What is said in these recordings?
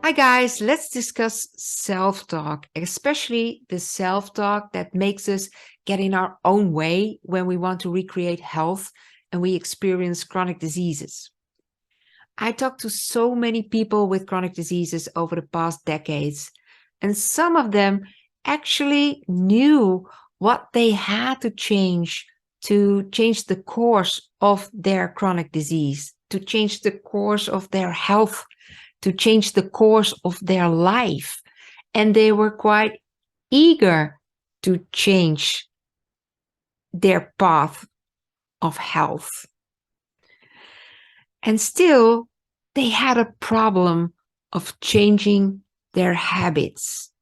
Hi, guys. Let's discuss self talk, especially the self talk that makes us get in our own way when we want to recreate health and we experience chronic diseases. I talked to so many people with chronic diseases over the past decades, and some of them actually knew what they had to change the course of their chronic disease, to change the course of their health, to change the course of their life. And they were quite eager to change their path of health. And still, they had a problem of changing their habits.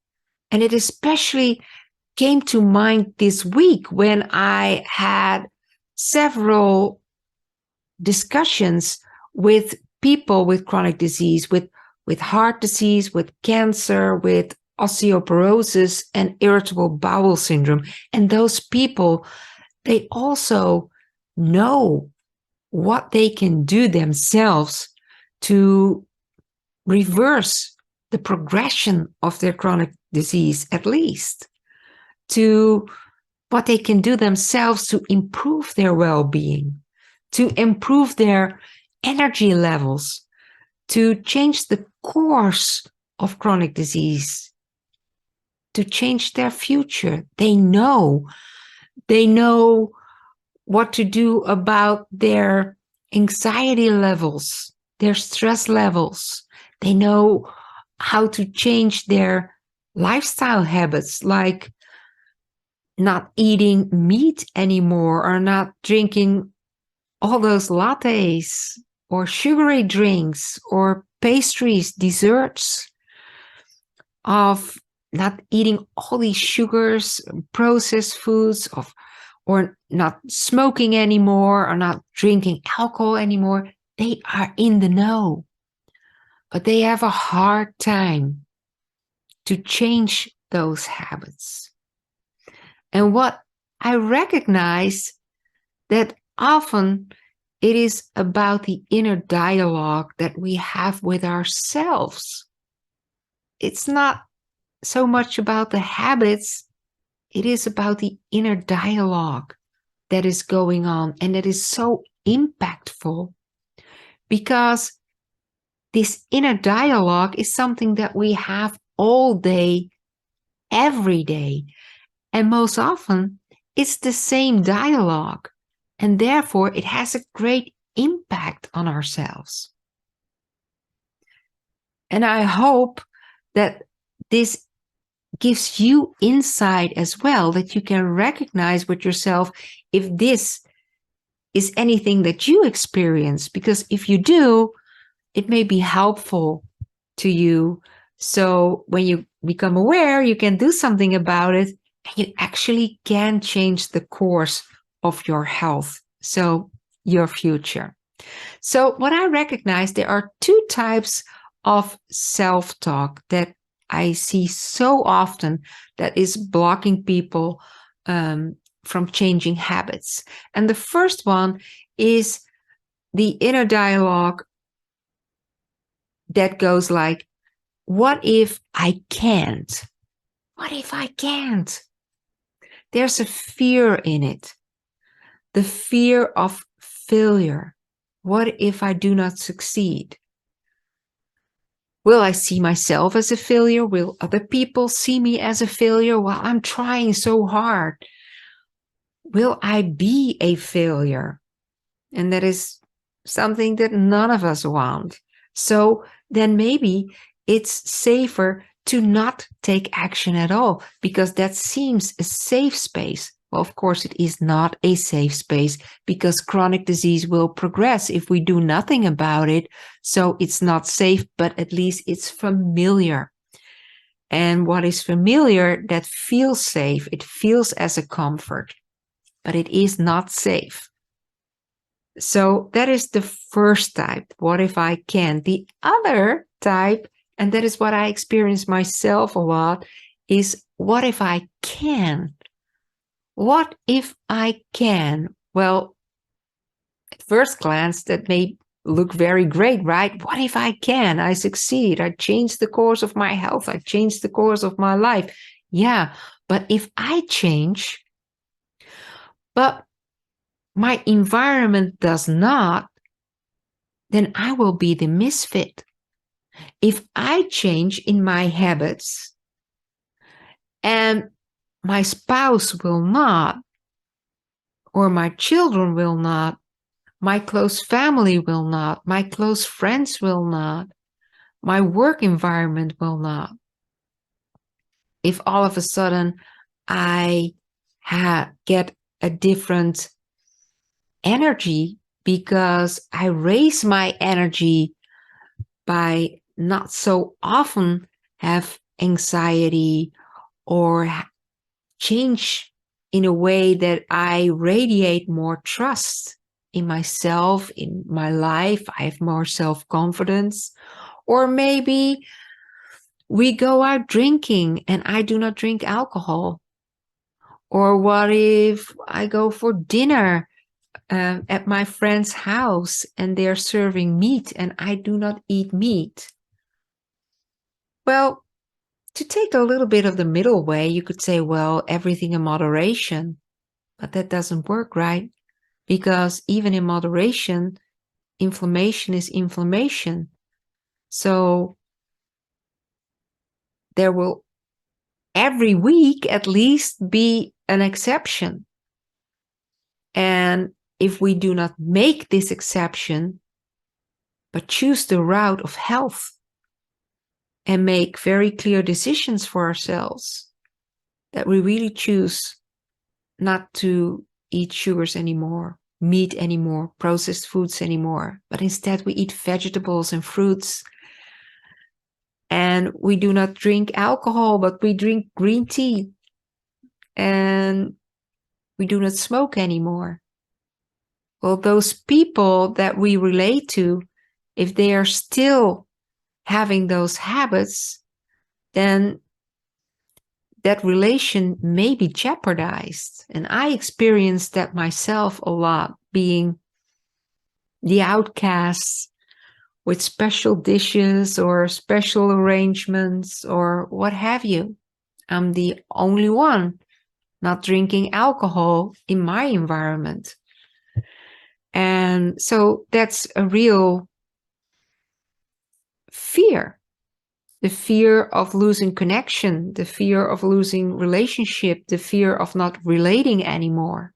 And it especially came to mind this week when I had several discussions with people with chronic disease, with heart disease, with cancer, with osteoporosis and irritable bowel syndrome. And those people, they also know what they can do themselves to reverse the progression of their chronic disease, at least to what they can do themselves to improve their well-being, to improve their energy levels, to change the course of chronic disease, to change their future. They know what to do about their anxiety levels, their stress levels. They know how to change their lifestyle habits, like not eating meat anymore or not drinking all those lattes or sugary drinks or pastries, desserts, of not eating all these sugars, processed foods, or not smoking anymore or not drinking alcohol anymore. They are in the know, but they have a hard time to change those habits. And what I recognize that often it is about the inner dialogue that we have with ourselves. It's not so much about the habits, it is about the inner dialogue that is going on and that is so impactful, because this inner dialogue is something that we have all day, every day. And most often, it's the same dialogue, and therefore it has a great impact on ourselves. And I hope that this gives you insight as well, that you can recognize with yourself if this is anything that you experience, because if you do, it may be helpful to you. So when you become aware, you can do something about it, and you actually can change the course of your health, so your future. So what I recognize, there are two types of self-talk that I see so often that is blocking people from changing habits. And the first one is the inner dialogue that goes like, what if I can't? What if I can't? There's a fear in it. The fear of failure. What if I do not succeed? Will I see myself as a failure? Will other people see me as a failure while I'm trying so hard? Will I be a failure? And that is something that none of us want. So then maybe it's safer to not take action at all, because that seems a safe space. Well, of course, it is not a safe space, because chronic disease will progress if we do nothing about it. So it's not safe, but at least it's familiar. And what is familiar, that feels safe, it feels as a comfort, but it is not safe. So that is the first type. What if I can? The other type, and that is what I experience myself a lot, is what if I can? What if I can? Well, at first glance, that may look very great, right? What if I can? I succeed. I change the course of my health. I change the course of my life. Yeah, but if I change, but my environment does not, then I will be the misfit. If I change in my habits and my spouse will not, or my children will not, my close family will not, my close friends will not, my work environment will not. If all of a sudden I get a different energy because I raise my energy by not so often have anxiety or change in a way that I radiate more trust in myself, in my life. I have more self-confidence. Or maybe we go out drinking and I do not drink alcohol. Or what if I go for dinner at my friend's house and they're serving meat and I do not eat meat? Well, to take a little bit of the middle way, you could say, well, everything in moderation. But that doesn't work, right? Because even in moderation, inflammation is inflammation. So there will every week at least be an exception. And if we do not make this exception, but choose the route of health and make very clear decisions for ourselves, that we really choose not to eat sugars anymore, meat anymore, processed foods anymore, but instead we eat vegetables and fruits. And we do not drink alcohol, but we drink green tea. And we do not smoke anymore. Well, those people that we relate to, if they are still having those habits, then that relation may be jeopardized. And I experienced that myself a lot, being the outcast with special dishes or special arrangements or what have you. I'm the only one not drinking alcohol in my environment. And so that's a real fear. The fear of losing connection, the fear of losing relationship, the fear of not relating anymore.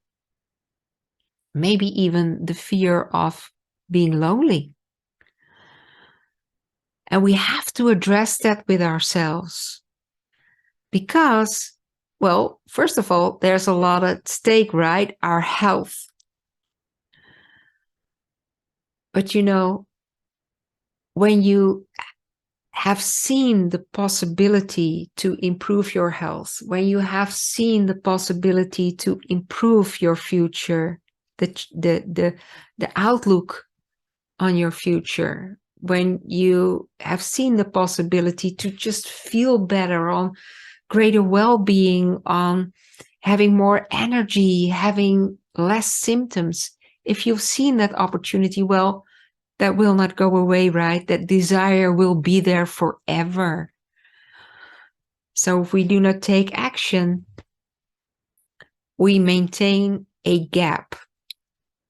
Maybe even the fear of being lonely. And we have to address that with ourselves. Because, well, first of all, there's a lot at stake, right? Our health. But you know, when you have seen the possibility to improve your health, when you have seen the possibility to improve your future, the outlook on your future, when you have seen the possibility to just feel better, on greater well-being, on having more energy, having less symptoms, if you've seen that opportunity, well, that will not go away, right? That desire will be there forever. So if we do not take action, we maintain a gap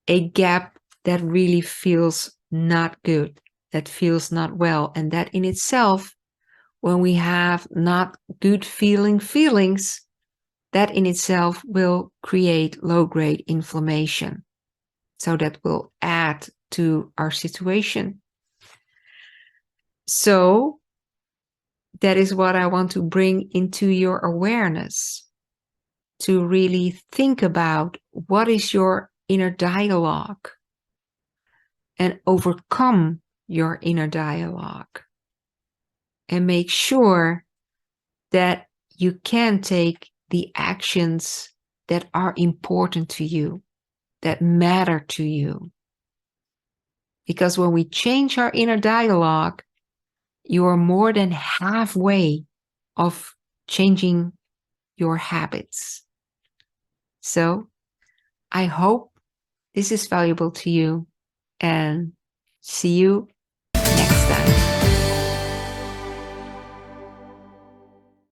that really feels not good, that feels not well. And that in itself, when we have not good feelings, that in itself will create low-grade inflammation. So that will add to our situation. So that is what I want to bring into your awareness, to really think about what is your inner dialogue and overcome your inner dialogue and make sure that you can take the actions that are important to you, that matter to you. Because when we change our inner dialogue, you are more than halfway of changing your habits. So I hope this is valuable to you, and See you next time.